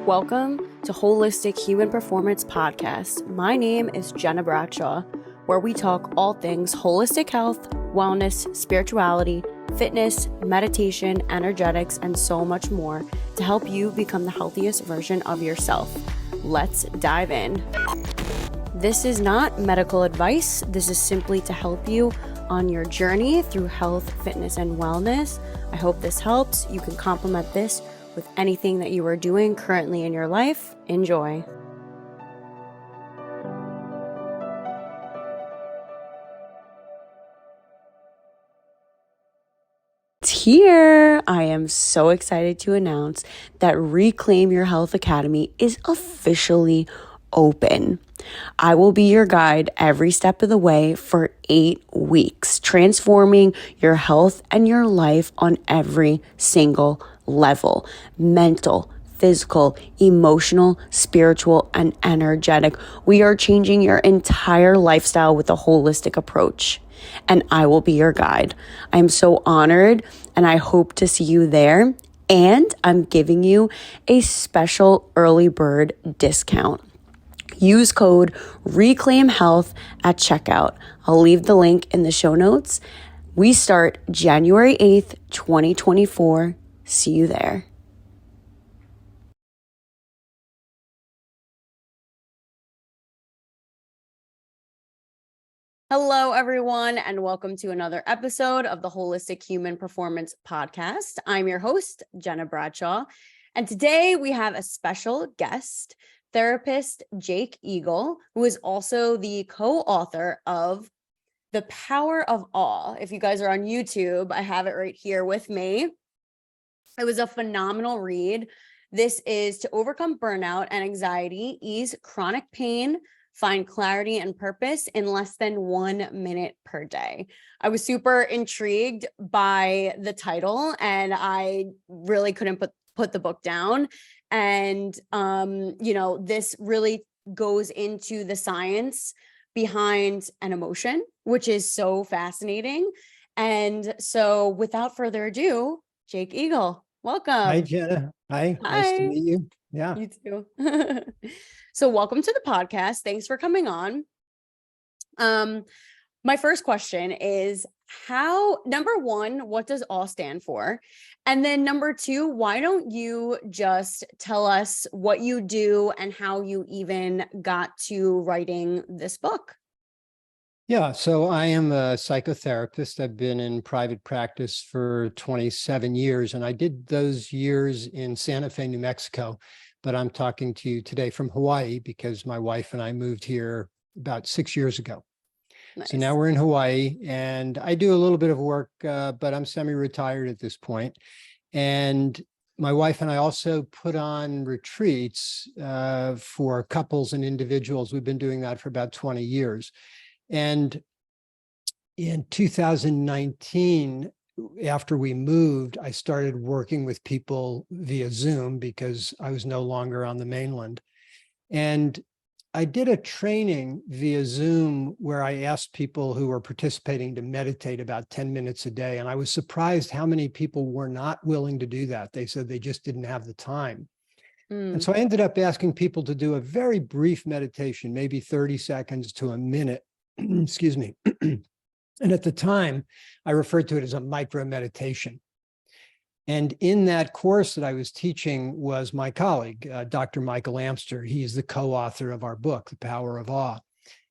Welcome to Holistic Human Performance Podcast. My name is Gena, where we talk all things holistic health, wellness, spirituality, fitness, meditation, energetics, and so much more to help you become the healthiest version of yourself. Let's dive in. This is not medical advice. This is simply to help you on your journey through health, fitness, and wellness. I hope this helps. You can complement this with anything that you are doing currently in your life. Enjoy. It's here. I am so excited to announce that Reclaim Your Health Academy is officially open. I will be your guide every step of the way for 8 weeks, transforming your health and your life on every single level: mental, physical, emotional, spiritual, and energetic. We are changing your entire lifestyle with a holistic approach, and I will be your guide. I'm so honored, and I hope to see you there. And I'm giving you a special early bird discount. Use code RECLAIMHEALTH at checkout. I'll leave the link in the show notes. We start January 8th, 2024. See you there. Hello, everyone, and welcome to another episode of the Holistic Human Performance Podcast. I'm your host, Gena Bradshaw, and today we have a special guest, therapist Jake Eagle, who is also the co-author of The Power of Awe. If you guys are on YouTube, I have it right here with me. It was a phenomenal read. This is to overcome burnout and anxiety, ease chronic pain, find clarity and purpose in less than 1 minute per day. I was super intrigued by the title, and I really couldn't put the book down. And, this really goes into the science behind an emotion, which is so fascinating. And so without further ado, Jake Eagle, welcome. Hi, Gena. Hi. Nice to meet you. Yeah. You too. So welcome to the podcast. Thanks for coming on. My first question is number one, what does awe stand for? And then number two, why don't you just tell us what you do and how you even got to writing this book? Yeah. So I am a psychotherapist. I've been in private practice for 27 years, and I did those years in Santa Fe, New Mexico. But I'm talking to you today from Hawaii because my wife and I moved here about 6 years ago. Nice. So now we're in Hawaii, and I do a little bit of work, but I'm semi-retired at this point. And my wife and I also put on retreats for couples and individuals. We've been doing that for about 20 years. And in 2019, after we moved, I started working with people via Zoom because I was no longer on the mainland. And I did a training via Zoom where I asked people who were participating to meditate about 10 minutes a day. And I was surprised how many people were not willing to do that. They said they just didn't have the time. And so I ended up asking people to do a very brief meditation, maybe 30 seconds to a minute, excuse me. And at the time, I referred to it as a micro meditation. And in that course that I was teaching was my colleague, Dr. Michael Amster. He's the co-author of our book, The Power of Awe.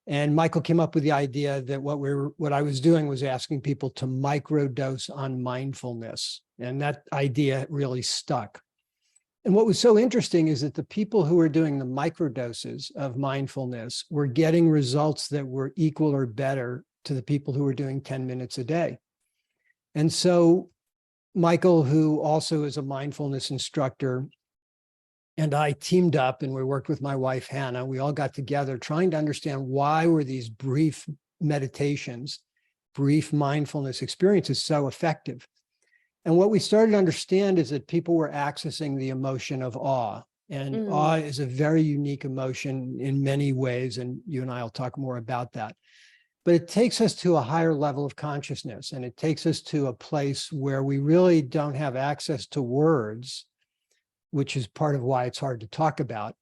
And Michael came up with the idea that what I was doing was asking people to microdose on mindfulness. And that idea really stuck. And what was so interesting is that the people who were doing the microdoses of mindfulness were getting results that were equal or better to the people who were doing 10 minutes a day. And so Michael, who also is a mindfulness instructor, and I teamed up, and we worked with my wife, Hannah. We all got together trying to understand why were these brief meditations, brief mindfulness experiences so effective. And what we started to understand is that people were accessing the emotion of awe. And awe is a very unique emotion in many ways, and you and I will talk more about that. But it takes us to a higher level of consciousness, and it takes us to a place where we really don't have access to words, which is part of why it's hard to talk about.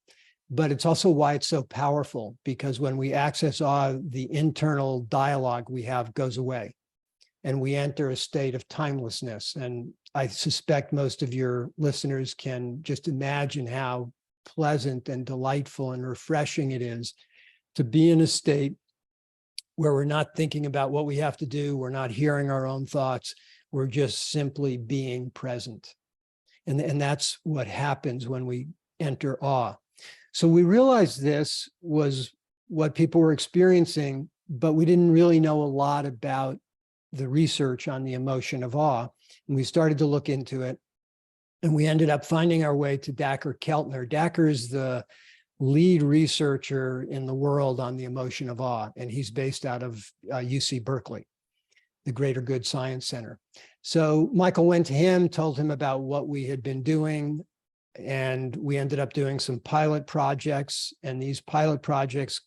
But it's also why it's so powerful, because when we access awe, the internal dialogue we have goes away and we enter a state of timelessness. And I suspect most of your listeners can just imagine how pleasant and delightful and refreshing it is to be in a state where we're not thinking about what we have to do. We're not hearing our own thoughts. We're just simply being present. And that's what happens when we enter awe. So we realized this was what people were experiencing, but we didn't really know a lot about the research on the emotion of awe. And we started to look into it, and we ended up finding our way to Dacher Keltner. Dacher is the lead researcher in the world on the emotion of awe, and he's based out of UC Berkeley, the Greater Good Science Center. So Michael went to him, told him about what we had been doing, and we ended up doing some pilot projects, and these pilot projects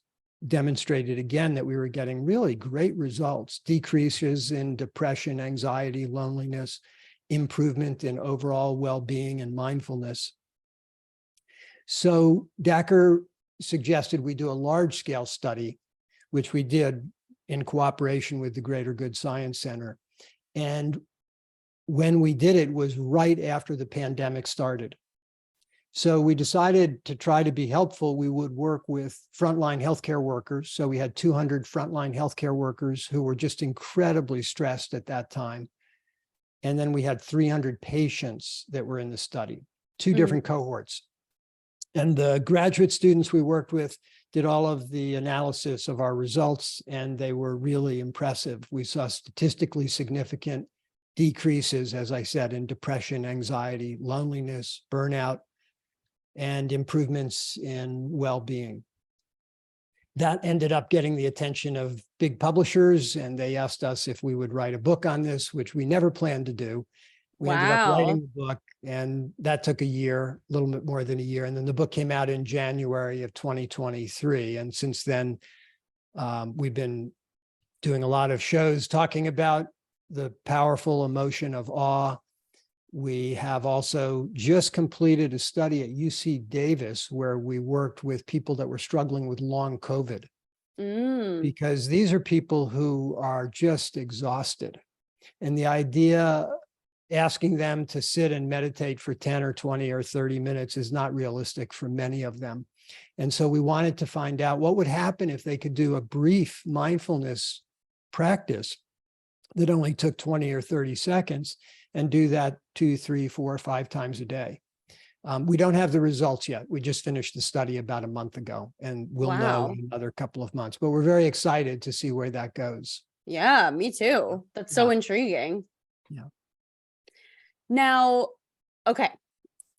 demonstrated again that we were getting really great results: decreases in depression, anxiety, loneliness, improvement in overall well-being and mindfulness. So Dacher suggested we do a large-scale study, which we did in cooperation with the Greater Good Science Center. And when we did it was right after the pandemic started. So we decided to try to be helpful. We would work with frontline healthcare workers. So we had 200 frontline healthcare workers who were just incredibly stressed at that time. And then we had 300 patients that were in the study, two different cohorts. And the graduate students we worked with did all of the analysis of our results, and they were really impressive. We saw statistically significant decreases, as I said, in depression, anxiety, loneliness, burnout, and improvements in well-being. That ended up getting the attention of big publishers, and they asked us if we would write a book on this, which we never planned to do. We ended up writing the book, and that took a year, a little bit more than a year. And then the book came out in January of 2023. And since then, we've been doing a lot of shows talking about the powerful emotion of awe. We have also just completed a study at UC Davis where we worked with people that were struggling with long COVID, because these are people who are just exhausted. And the idea, asking them to sit and meditate for 10 or 20 or 30 minutes is not realistic for many of them. And so we wanted to find out what would happen if they could do a brief mindfulness practice that only took 20 or 30 seconds and do that 2, 3, 4, 5 times a day. We don't have the results yet. We just finished the study about a month ago, and we'll know in another couple of months, but we're very excited to see where that goes. Yeah, me too. That's so intriguing. Yeah. Now, okay.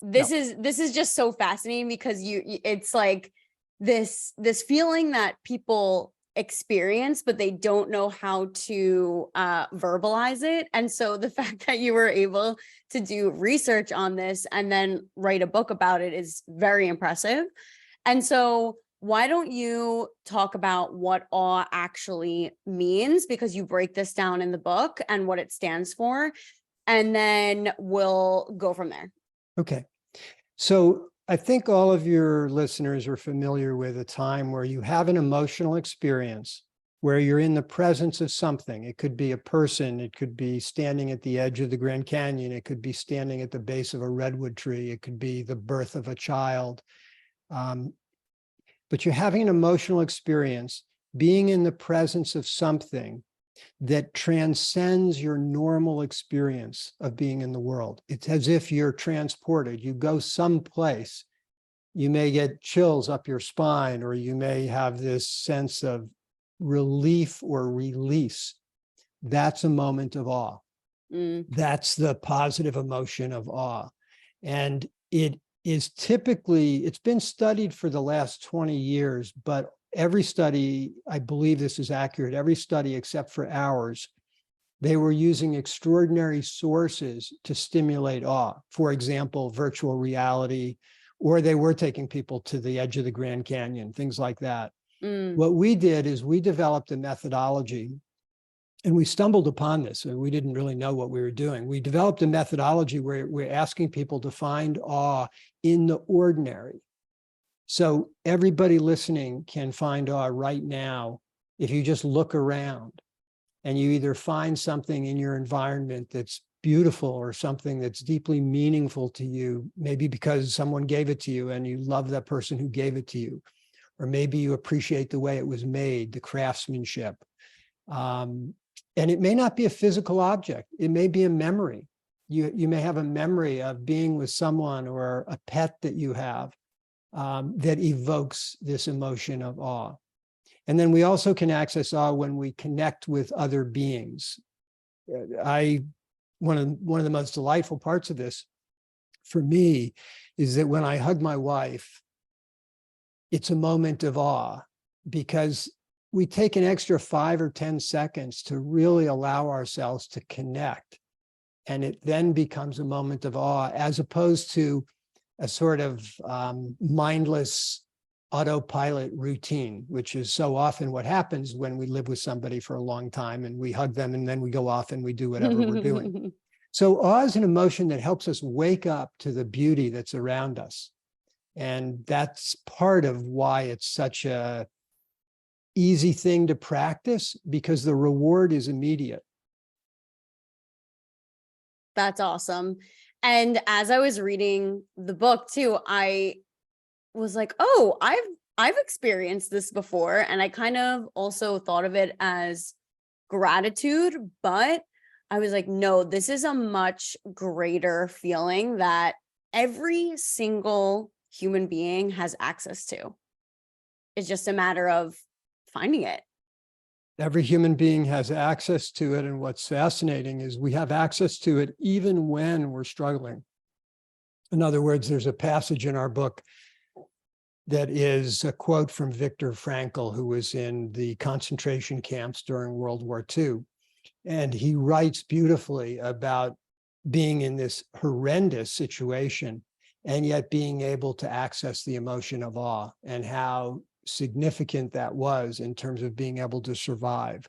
This is just so fascinating, because it's like this feeling that people experience, but they don't know how to verbalize it. And so the fact that you were able to do research on this and then write a book about it is very impressive. And so why don't you talk about what awe actually means, because you break this down in the book and what it stands for, and then we'll go from there. Okay. So I think all of your listeners are familiar with a time where you have an emotional experience where you're in the presence of something. It could be a person, it could be standing at the edge of the Grand Canyon, it could be standing at the base of a redwood tree, it could be the birth of a child. But you're having an emotional experience, being in the presence of something that transcends your normal experience of being in the world. It's as if you're transported. You go someplace, you may get chills up your spine, or you may have this sense of relief or release. That's a moment of awe. That's the positive emotion of awe. And it is typically, it's been studied for the last 20 years, but every study, I believe this is accurate, every study except for ours, they were using extraordinary sources to stimulate awe. For example, virtual reality, or they were taking people to the edge of the Grand Canyon, things like that. What we did is we developed a methodology And we stumbled upon this, and we didn't really know what we were doing. We developed a methodology where we're asking people to find awe in the ordinary. So everybody listening can find awe right now if you just look around and you either find something in your environment that's beautiful or something that's deeply meaningful to you, maybe because someone gave it to you and you love that person who gave it to you, or maybe you appreciate the way it was made, the craftsmanship. And it may not be a physical object. It may be a memory. You may have a memory of being with someone or a pet that you have that evokes this emotion of awe. And then we also can access awe when we connect with other beings. One of the most delightful parts of this for me is that when I hug my wife, it's a moment of awe, because we take an extra 5 or 10 seconds to really allow ourselves to connect. And it then becomes a moment of awe, as opposed to a sort of mindless autopilot routine, which is so often what happens when we live with somebody for a long time and we hug them and then we go off and we do whatever we're doing. So awe is an emotion that helps us wake up to the beauty that's around us. And that's part of why it's such a easy thing to practice, because the reward is immediate. That's awesome. And as I was reading the book too, I was like, oh, I've experienced this before. And I kind of also thought of it as gratitude, but I was like, no, this is a much greater feeling that every single human being has access to. It's just a matter of finding it. Every human being has access to it. And what's fascinating is we have access to it even when we're struggling. In other words, there's a passage in our book that is a quote from Viktor Frankl, who was in the concentration camps during World War II. And he writes beautifully about being in this horrendous situation and yet being able to access the emotion of awe, and how significant that was in terms of being able to survive.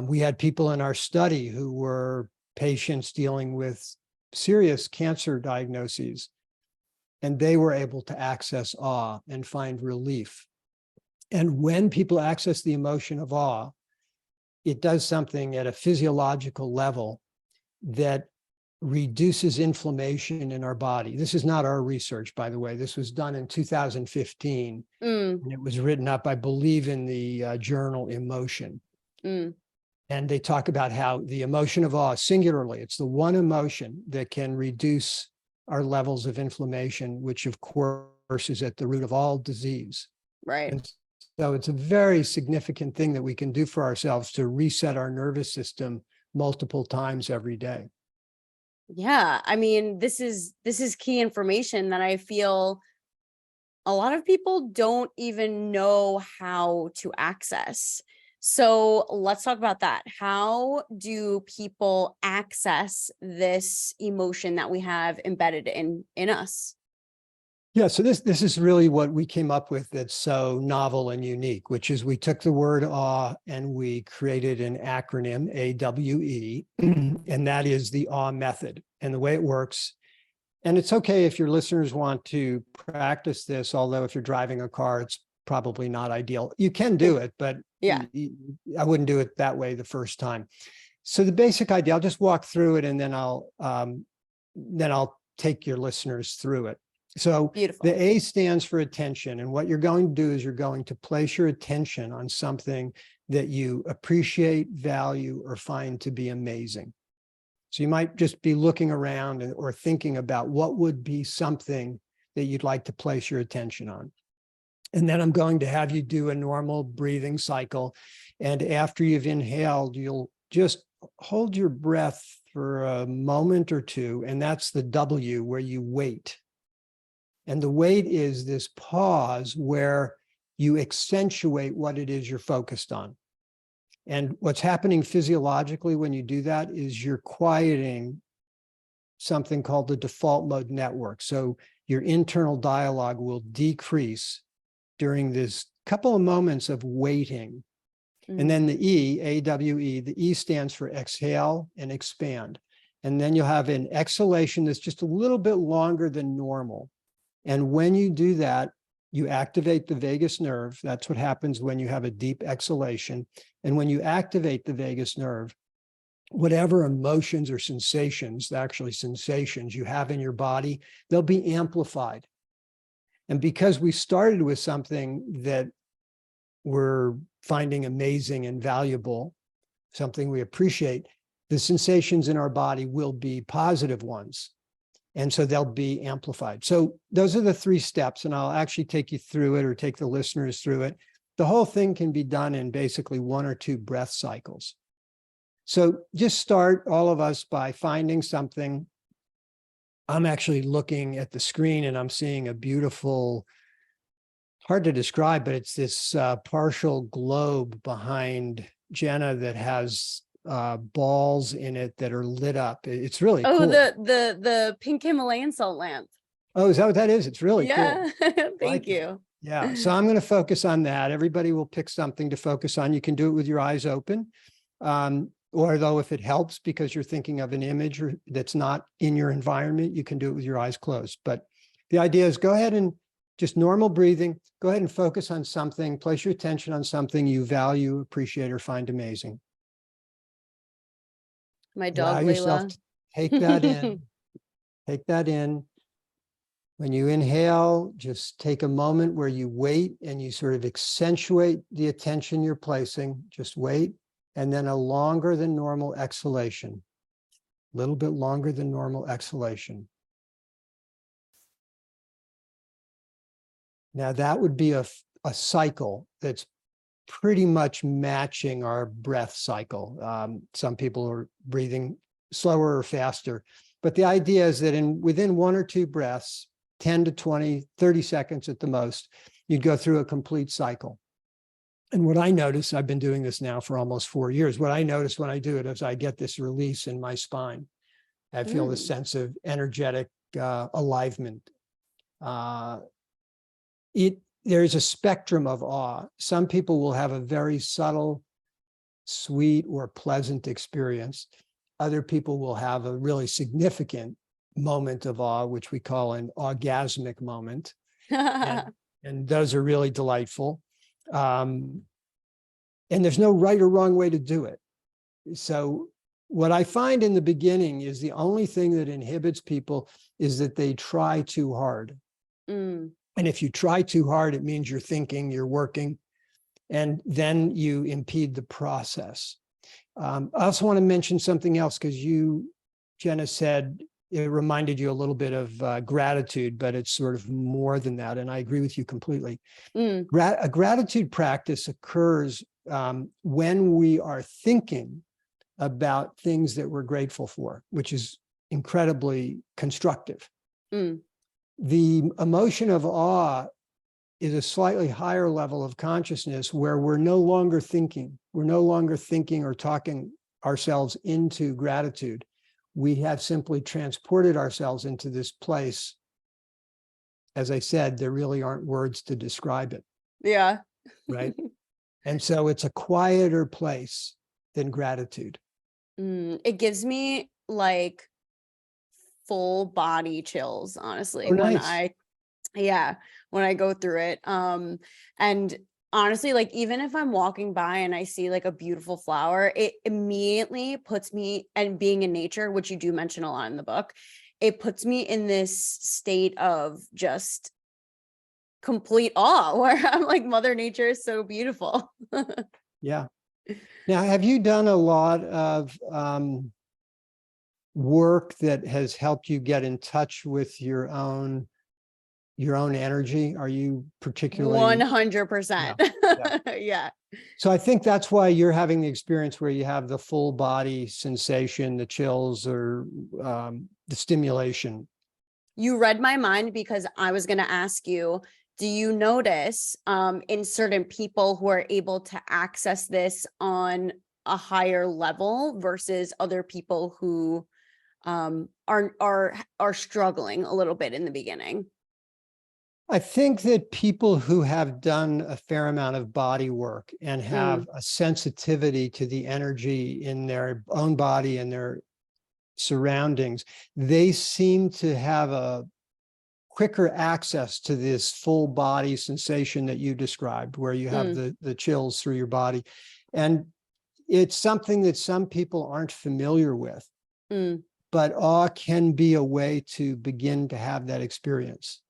We had people in our study who were patients dealing with serious cancer diagnoses, and they were able to access awe and find relief. And when people access the emotion of awe, it does something at a physiological level that reduces inflammation in our body. This is not our research, by the way. This was done in 2015, and it was written up, I believe, in the journal Emotion. And they talk about how the emotion of awe, singularly, it's the one emotion that can reduce our levels of inflammation, which of course is at the root of all disease. Right. And so it's a very significant thing that we can do for ourselves to reset our nervous system multiple times every day. Yeah, I mean, this is key information that I feel a lot of people don't even know how to access. So let's talk about that. How do people access this emotion that we have embedded in us? Yeah, so this is really what we came up with that's so novel and unique, which is we took the word awe and we created an acronym, A.W.E, and that is the awe method. And the way it works, and it's okay if your listeners want to practice this, although if you're driving a car, it's probably not ideal. You can do it, but yeah, I wouldn't do it that way the first time. So the basic idea, I'll just walk through it and then I'll take your listeners through it. So beautiful. The A stands for attention. And what you're going to do is you're going to place your attention on something that you appreciate, value, or find to be amazing. So you might just be looking around or thinking about what would be something that you'd like to place your attention on. And then I'm going to have you do a normal breathing cycle. And after you've inhaled, you'll just hold your breath for a moment or two. And that's the W, where you wait. And the wait is this pause where you accentuate what it is you're focused on. And what's happening physiologically when you do that is you're quieting something called the default mode network. So your internal dialogue will decrease during this couple of moments of waiting. And then the E, A-W-E, the E stands for exhale and expand. And then you'll have an exhalation that's just a little bit longer than normal. And when you do that, you activate the vagus nerve. That's what happens when you have a deep exhalation. And when you activate the vagus nerve, whatever emotions or sensations, actually sensations you have in your body, they'll be amplified. And because we started with something that we're finding amazing and valuable, something we appreciate, the sensations in our body will be positive ones. And so they'll be amplified. So those are the 3 steps, and I'll actually take you through it or take the listeners through it. The whole thing can be done in basically 1 or 2 breath cycles. So just start, all of us, by finding something. I'm actually looking at the screen and I'm seeing a beautiful, hard to describe, but it's this partial globe behind Gena that has balls in it that are lit up. It's really cool. The pink Himalayan salt lamp. Oh, is that what that is? It's really Yeah. cool. Thank you. Yeah. So I'm going to focus on that. Everybody will pick something to focus on. You can do it with your eyes open. Or though, if it helps because you're thinking of an image that's not in your environment, you can do it with your eyes closed. But the idea is go ahead and just normal breathing. Go ahead and focus on something. Place your attention on something you value, appreciate, or find amazing. My dog, Allow yourself Layla. to take that in. Take that in. When you inhale, just take a moment where you wait and you sort of accentuate the attention you're placing. Just wait. And then a longer than normal exhalation. A little bit longer than normal exhalation. Now that would be a cycle that's pretty much matching our breath cycle. Some people are breathing slower or faster, but the idea is that within 1 or 2 breaths, 10 to 20, 30 seconds at the most, you'd go through a complete cycle. And what I notice, I've been doing this now for almost 4 years, what I notice when I do it is I get this release in my spine. I feel this sense of energetic alignment. There's a spectrum of awe. Some people will have a very subtle, sweet, or pleasant experience. Other people will have a really significant moment of awe, which we call an orgasmic moment. And those are really delightful. And there's no right or wrong way to do it. So what I find in the beginning is the only thing that inhibits people is that they try too hard. And if you try too hard, it means you're thinking, you're working, and then you impede the process. I also want to mention something else because Gena said it reminded you a little bit of gratitude, but it's sort of more than that. And I agree with you completely. A gratitude practice occurs when we are thinking about things that we're grateful for, which is incredibly constructive. The emotion of awe is a slightly higher level of consciousness where we're no longer thinking. We're no longer thinking or talking ourselves into gratitude. We have simply transported ourselves into this place. As I said, there really aren't words to describe it. Yeah. Right. And so it's a quieter place than gratitude. It gives me like full body chills, honestly, Oh, when nice. when I go through it. And honestly, like even if I'm walking by and I see like a beautiful flower, it immediately puts me, and being in nature, which you do mention a lot in the book, it puts me in this state of just complete awe where I'm like, Mother Nature is so beautiful. Yeah. Now, have you done a lot of work that has helped you get in touch with your own energy? Are you particularly 100%. Yeah. So I think that's why you're having the experience where you have the full body sensation, the chills, or the stimulation. You read my mind because I was going to ask you, do you notice in certain people who are able to access this on a higher level versus other people who are struggling a little bit in the beginning? I think that people who have done a fair amount of body work and have a sensitivity to the energy in their own body and their surroundings, they seem to have a quicker access to this full body sensation that you described, where you have the chills through your body. And it's something that some people aren't familiar with, but awe can be a way to begin to have that experience.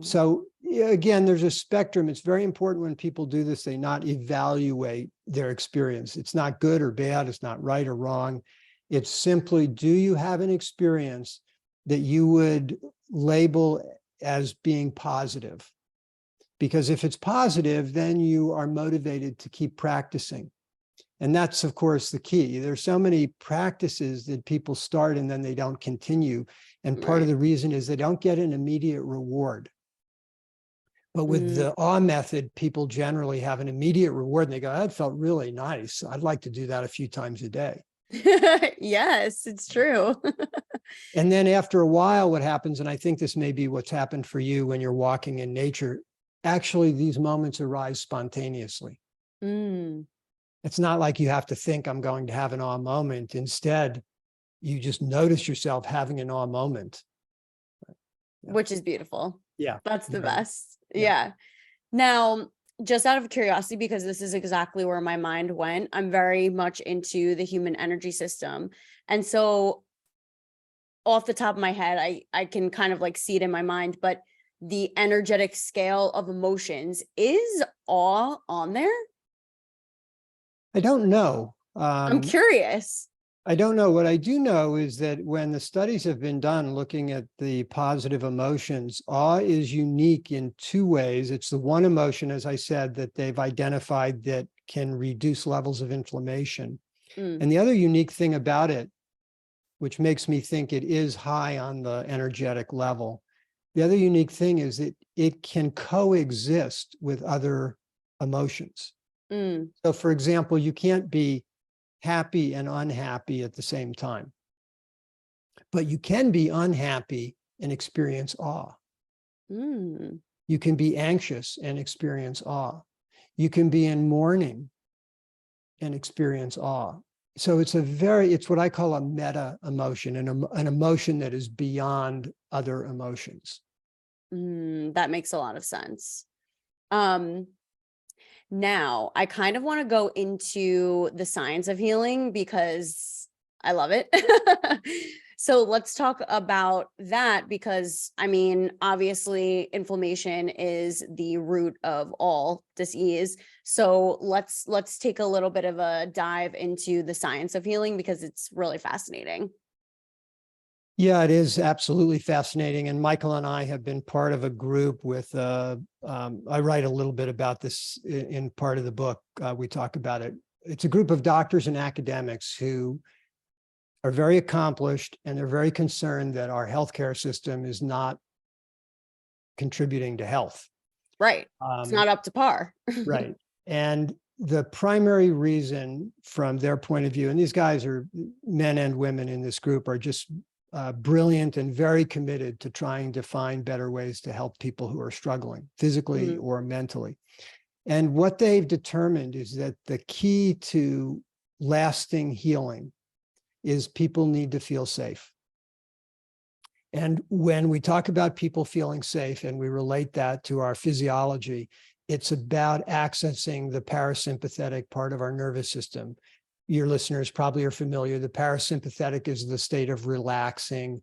So again, there's a spectrum. It's very important when people do this, they not evaluate their experience. It's not good or bad. It's not right or wrong. It's simply, do you have an experience that you would label as being positive? Because if it's positive, then you are motivated to keep practicing. And that's, of course, the key. There's so many practices that people start and then they don't continue. And part of the reason is they don't get an immediate reward. But with the awe method, people generally have an immediate reward and they go, that felt really nice. I'd like to do that a few times a day. Yes, it's true. And then after a while, what happens, and I think this may be what's happened for you when you're walking in nature, actually these moments arise spontaneously. It's not like you have to think, I'm going to have an awe moment. Instead, you just notice yourself having an awe moment. Which is beautiful. Yeah. That's the best. Yeah. Yeah. Now, just out of curiosity, because this is exactly where my mind went, I'm very much into the human energy system. And so off the top of my head, I can kind of like see it in my mind, but the energetic scale of emotions, is awe on there? I don't know. I'm curious. I don't know. What I do know is that when the studies have been done looking at the positive emotions, awe is unique in two ways. It's the one emotion, as I said, that they've identified that can reduce levels of inflammation. And the other unique thing about it, which makes me think it is high on the energetic level, the other unique thing is that it can coexist with other emotions. So, for example, you can't be happy and unhappy at the same time, but you can be unhappy and experience awe. You can be anxious and experience awe. You can be in mourning and experience awe. So it's what I call a meta emotion, an emotion that is beyond other emotions. That makes a lot of sense. Now, I kind of want to go into the science of healing because I love it. So let's talk about that because, I mean, obviously inflammation is the root of all disease. So let's take a little bit of a dive into the science of healing because it's really fascinating. Yeah, it is absolutely fascinating. And Michael and I have been part of a group with, I write a little bit about this in part of the book. We talk about it. It's a group of doctors and academics who are very accomplished and they're very concerned that our healthcare system is not contributing to health. Right. It's not up to par. Right. And the primary reason from their point of view, and these guys are men and women in this group are just brilliant and very committed to trying to find better ways to help people who are struggling physically or mentally. And what they've determined is that the key to lasting healing is people need to feel safe. And when we talk about people feeling safe and we relate that to our physiology, it's about accessing the parasympathetic part of our nervous system. Your listeners probably are familiar. The parasympathetic is the state of relaxing,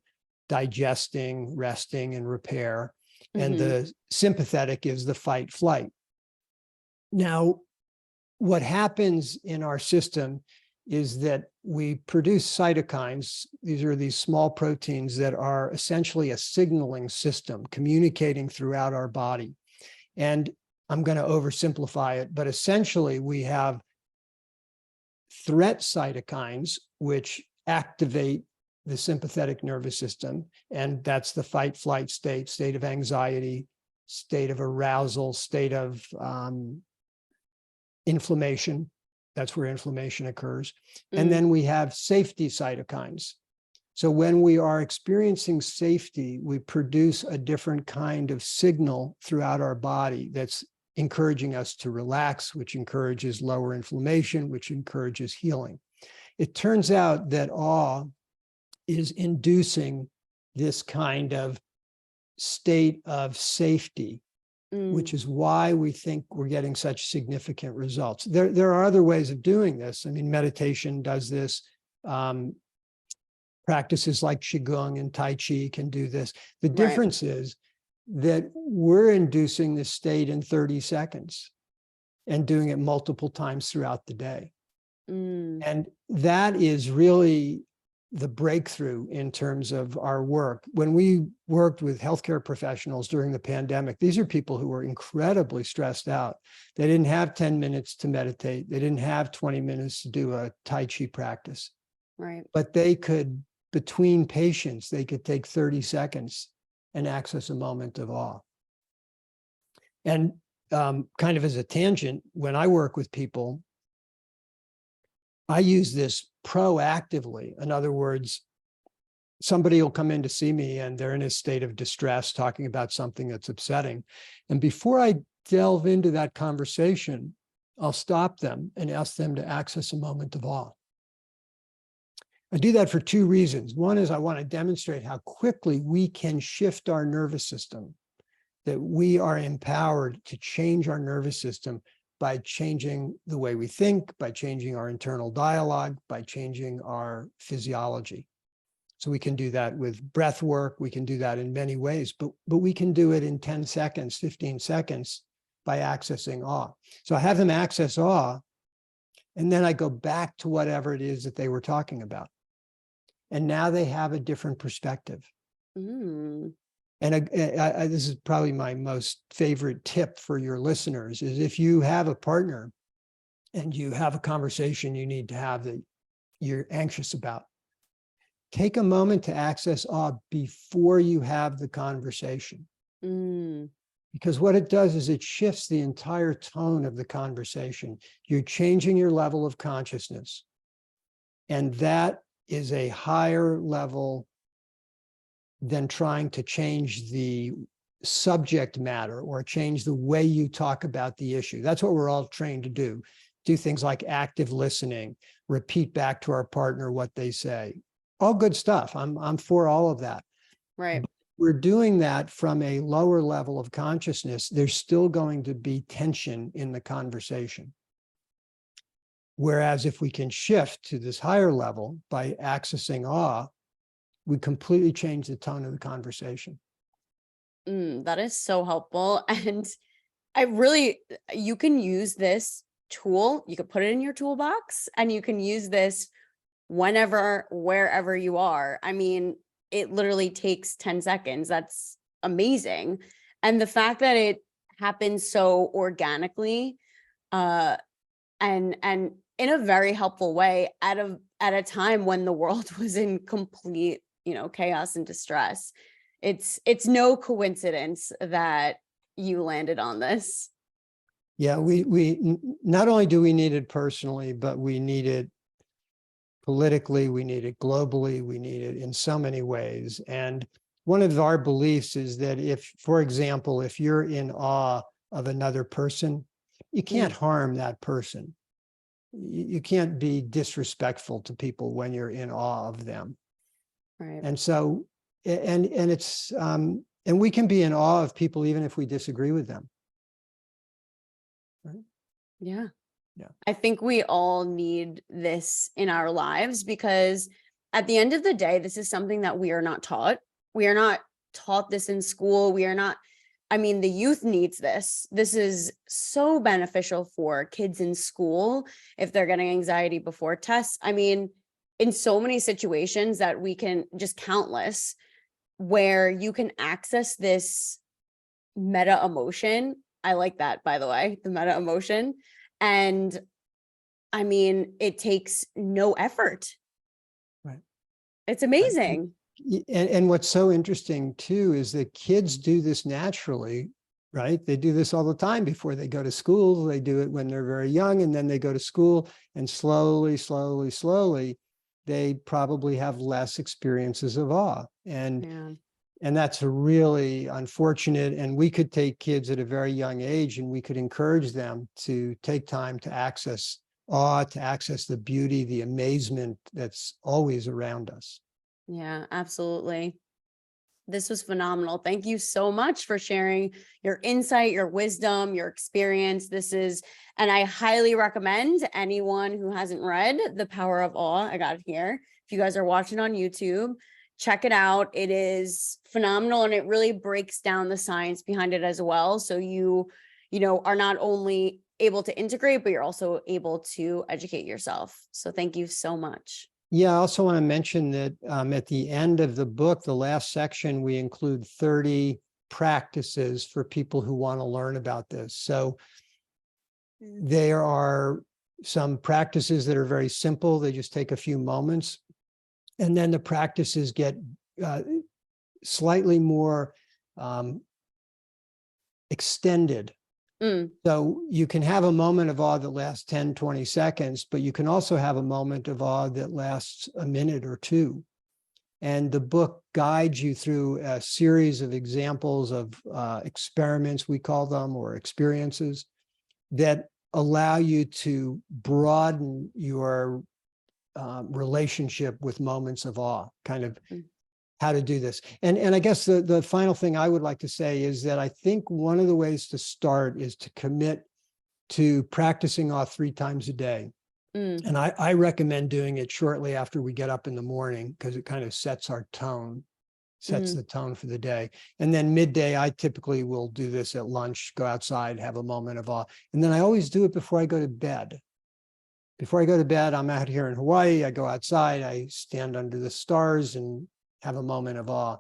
digesting, resting, and repair. And the sympathetic is the fight, flight. Now, what happens in our system is that we produce cytokines. These are these small proteins that are essentially a signaling system communicating throughout our body. And I'm going to oversimplify it, but essentially we have threat cytokines, which activate the sympathetic nervous system. And that's the fight, flight state of anxiety, state of arousal, state of inflammation. That's where inflammation occurs. And then we have safety cytokines. So when we are experiencing safety, we produce a different kind of signal throughout our body that's encouraging us to relax, which encourages lower inflammation, which encourages healing. It turns out that awe is inducing this kind of state of safety, which is why we think we're getting such significant results. There are other ways of doing this. I mean, meditation does this. Practices like Qigong and Tai Chi can do this. The difference is that we're inducing this state in 30 seconds and doing it multiple times throughout the day. And that is really the breakthrough in terms of our work. When we worked with healthcare professionals during the pandemic, these are people who were incredibly stressed out. They didn't have 10 minutes to meditate. They didn't have 20 minutes to do a Tai Chi practice. But they could, between patients, they could take 30 seconds and access a moment of awe. And kind of as a tangent, when I work with people, I use this proactively. In other words, somebody will come in to see me and they're in a state of distress talking about something that's upsetting. And before I delve into that conversation, I'll stop them and ask them to access a moment of awe. I do that for two reasons. One is I want to demonstrate how quickly we can shift our nervous system, that we are empowered to change our nervous system by changing the way we think, by changing our internal dialogue, by changing our physiology. So we can do that with breath work. We can do that in many ways, but we can do it in 10 seconds, 15 seconds by accessing awe. So I have them access awe, and then I go back to whatever it is that they were talking about. And now they have a different perspective. And this is probably my most favorite tip for your listeners, is if you have a partner and you have a conversation you need to have that you're anxious about, take a moment to access awe before you have the conversation. Because what it does is it shifts the entire tone of the conversation. You're changing your level of consciousness. And that is a higher level than trying to change the subject matter or change the way you talk about the issue. That's what we're all trained to do. Do things like active listening, repeat back to our partner what they say. All good stuff. I'm for all of that. Right. But we're doing that from a lower level of consciousness. There's still going to be tension in the conversation. Whereas if we can shift to this higher level by accessing awe, we completely change the tone of the conversation. That is so helpful. And you can use this tool, you could put it in your toolbox, and you can use this whenever, wherever you are. I mean, it literally takes 10 seconds. That's amazing. And the fact that it happens so organically, and in a very helpful way at a time when the world was in complete, chaos and distress. It's no coincidence that you landed on this. Yeah, we not only do we need it personally, but we need it politically, we need it globally, we need it in so many ways. And one of our beliefs is that if, for example, if you're in awe of another person, you can't harm that person. You can't be disrespectful to people when you're in awe of them. Right. And so, and it's, and we can be in awe of people even if we disagree with them. Right? Yeah. Yeah. I think we all need this in our lives, because at the end of the day, this is something that we are not taught. We are not taught this in school. The youth needs this. This is so beneficial for kids in school if they're getting anxiety before tests. I mean, in so many situations that we can just countless, where you can access this meta emotion. I like that, by the way, the meta emotion. And I mean, it takes no effort. Right. It's amazing. And what's so interesting too is that kids do this naturally, right? They do this all the time before they go to school. They do it when they're very young, and then they go to school, and slowly, slowly, slowly, they probably have less experiences of awe. Yeah. And that's really unfortunate. And we could take kids at a very young age and we could encourage them to take time to access awe, to access the beauty, the amazement that's always around us. Yeah, absolutely. This was phenomenal. Thank you so much for sharing your insight, your wisdom, your experience. And I highly recommend anyone who hasn't read The Power of Awe. I got it here. If you guys are watching on YouTube, check it out. It is phenomenal, and it really breaks down the science behind it as well. So you are not only able to integrate, but you're also able to educate yourself. So thank you so much. Yeah, I also want to mention that at the end of the book, the last section, we include 30 practices for people who want to learn about this. So there are some practices that are very simple. They just take a few moments. And then the practices get slightly more extended. So you can have a moment of awe that lasts 10, 20 seconds, but you can also have a moment of awe that lasts a minute or two. And the book guides you through a series of examples of experiments, we call them, or experiences that allow you to broaden your relationship with moments of awe, kind of how to do this. And I guess the final thing I would like to say is that I think one of the ways to start is to commit to practicing awe 3 times a day. And I recommend doing it shortly after we get up in the morning, because it kind of sets our tone, sets the tone for the day. And then midday, I typically will do this at lunch, go outside, have a moment of awe. And then I always do it before I go to bed. Before I go to bed, I'm out here in Hawaii, I go outside, I stand under the stars and have a moment of awe.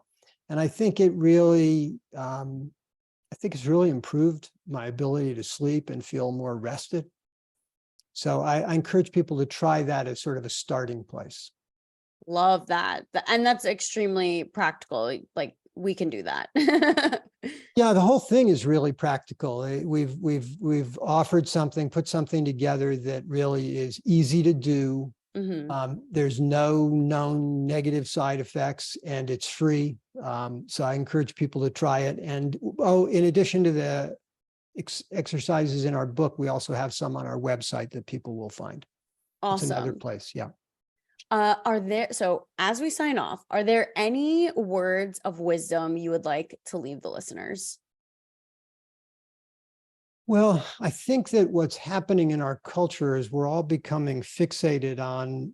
And I think it really, it's really improved my ability to sleep and feel more rested. So I encourage people to try that as sort of a starting place. Love that. And that's extremely practical. Like, we can do that. Yeah, the whole thing is really practical. We've offered something, put something together that really is easy to do. There's no known negative side effects, and it's free. So I encourage people to try it. And in addition to the exercises in our book, we also have some on our website that people will find. Awesome. It's another place. Yeah. So as we sign off, are there any words of wisdom you would like to leave the listeners? Well, I think that what's happening in our culture is we're all becoming fixated on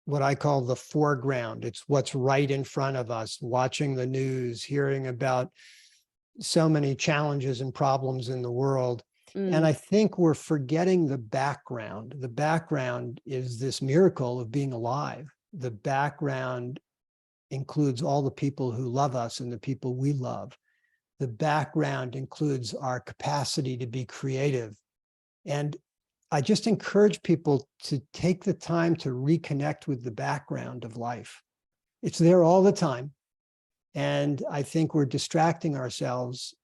what I call the foreground. It's what's right in front of us, watching the news, hearing about so many challenges and problems in the world. And I think we're forgetting the background. The background is this miracle of being alive. The background includes all the people who love us and the people we love. The background includes our capacity to be creative. And I just encourage people to take the time to reconnect with the background of life. It's there all the time. And I think we're distracting ourselves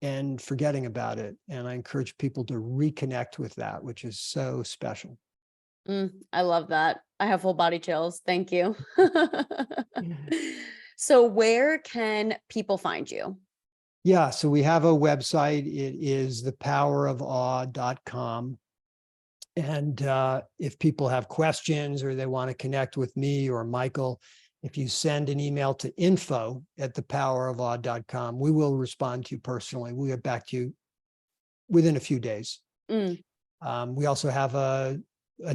and forgetting about it. And I encourage people to reconnect with that, which is so special. I love that. I have full body chills. Thank you. So where can people find you? Yeah, so we have a website. It is thepowerofawe.com. And if people have questions or they want to connect with me or Michael, if you send an email to info@thepowerofawe.com, we will respond to you personally. We'll get back to you within a few days. We also have a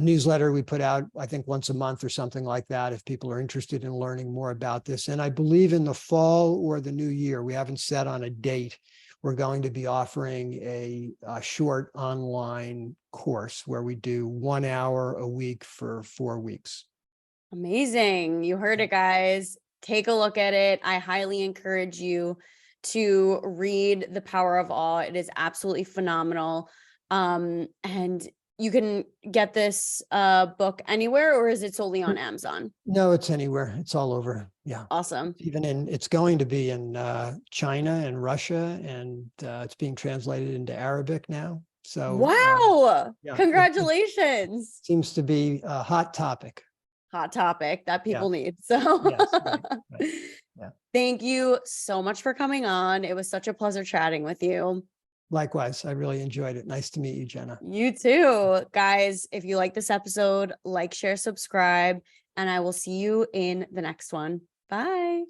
newsletter we put out, I think, once a month or something like that, if people are interested in learning more about this. And I believe in the fall or the new year, we haven't set on a date, we're going to be offering a short online course where we do 1 hour a week for 4 weeks. Amazing. You heard it, guys. Take a look at it. I highly encourage you to read The Power of Awe. It is absolutely phenomenal. And you can get this book anywhere, or is it solely on Amazon? No, it's anywhere. It's all over. Yeah. Awesome. It's going to be in China and Russia, and it's being translated into Arabic now. So wow. yeah, Congratulations. it seems to be a hot topic. hot topic that Yeah. people need. So Yes, right, right. Yeah. thank you so much for coming on. It was such a pleasure chatting with you. Likewise, I really enjoyed it. Nice to meet you, Gena. You too. Guys, if you like this episode, like, share, subscribe, and I will see you in the next one. Bye.